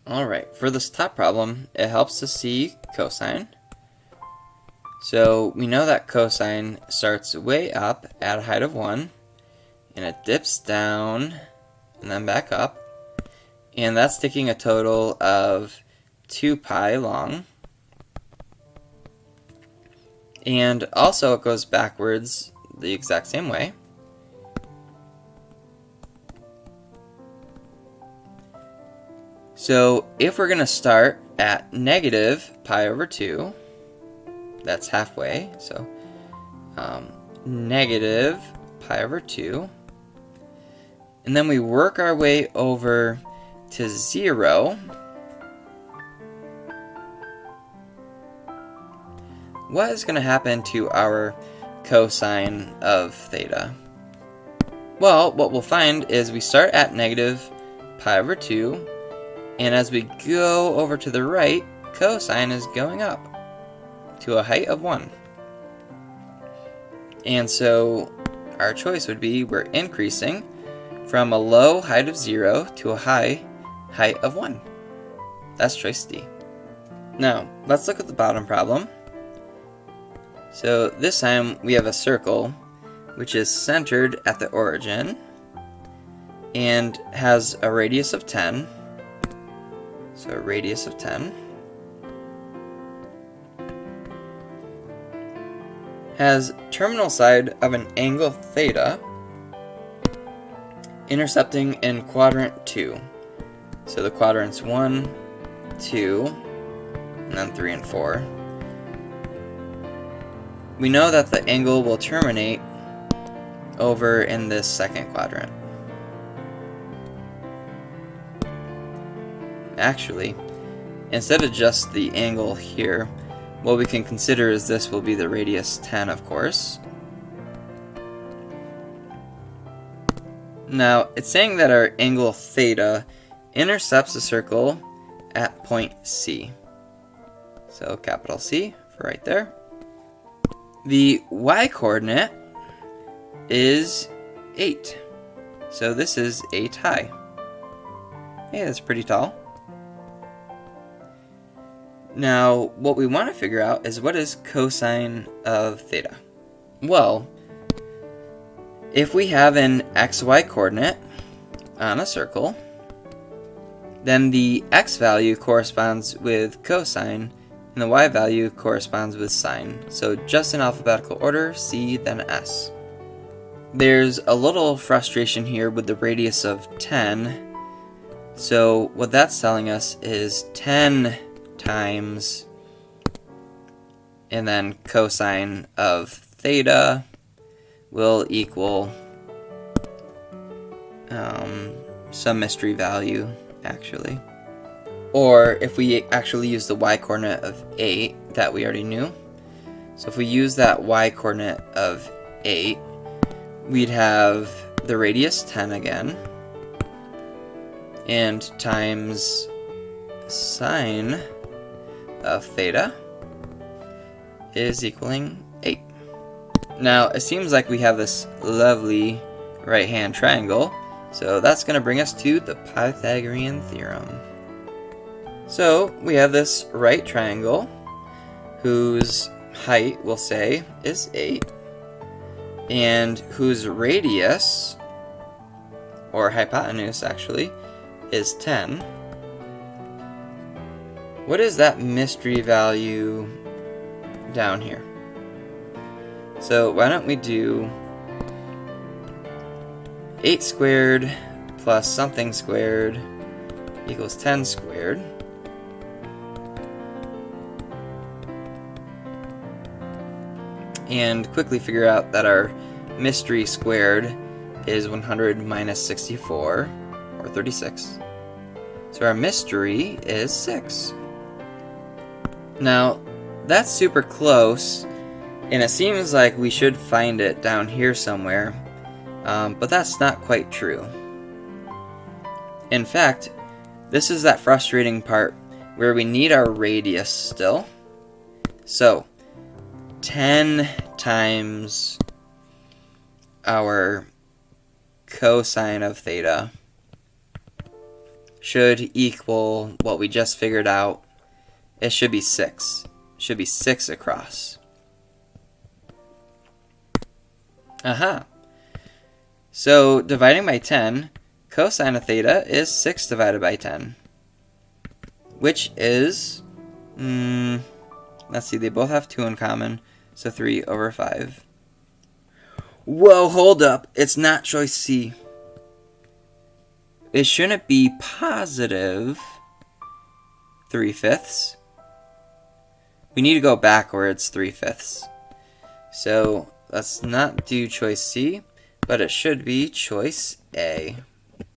Alright, for this top problem, it helps to see cosine. So we know that cosine starts way up at a height of 1, and it dips down and then back up, and that's taking a total of 2 pi long. And also it goes backwards the exact same way. So if we're going to start at negative pi over 2, that's halfway, so negative pi over 2, and then we work our way over to 0, what is going to happen to our cosine of theta? Well, what we'll find is we start at negative pi over 2, and as we go over to the right, cosine is going up to a height of 1. And so our choice would be we're increasing from a low height of 0 to a high height of 1. That's choice D. Now, let's look at the bottom problem. So this time we have a circle which is centered at the origin and has a radius of 10. So a radius of 10. Has terminal side of an angle theta intercepting in quadrant 2. So the quadrants 1, 2, and then 3 and 4. We know that the angle will terminate over in this second quadrant. Actually, instead of just the angle here, what we can consider is this will be the radius 10, of course. Now, it's saying that our angle theta intercepts the circle at point C. So capital C for right there. The y-coordinate is 8. So this is 8 high. Hey, that's pretty tall. Now, what we want to figure out is what is cosine of theta? Well, if we have an xy coordinate on a circle, then the x value corresponds with cosine and the y value corresponds with sine. So just in alphabetical order, C then S. There's a little frustration here with the radius of 10. So what that's telling us is 10 times and then cosine of theta will equal some mystery value, actually. Or if we actually use the y-coordinate of 8 that we already knew. So if we use that y-coordinate of 8, we'd have the radius 10 again, and times sine of theta is equaling 8. Now, it seems like we have this lovely right-hand triangle, so that's going to bring us to the Pythagorean theorem. So, we have this right triangle, whose height, we'll say, is 8, and whose radius, or hypotenuse actually, is 10. What is that mystery value down here? So why don't we do 8 squared plus something squared equals 10 squared. And quickly figure out that our mystery squared is 100 minus 64, or 36. So our mystery is 6. Now, that's super close, and it seems like we should find it down here somewhere, but that's not quite true. In fact, this is that frustrating part where we need our radius still. So, 10 times our cosine of theta should equal what we just figured out. It should be 6. It should be 6 across. Aha. So dividing by 10, cosine of theta is 6 divided by 10. Which is, let's see, they both have 2 in common, so 3 over 5. Whoa, hold up. It's not choice C. It shouldn't be positive 3/5. We need to go backwards 3/5. So let's not do choice C, but it should be choice A.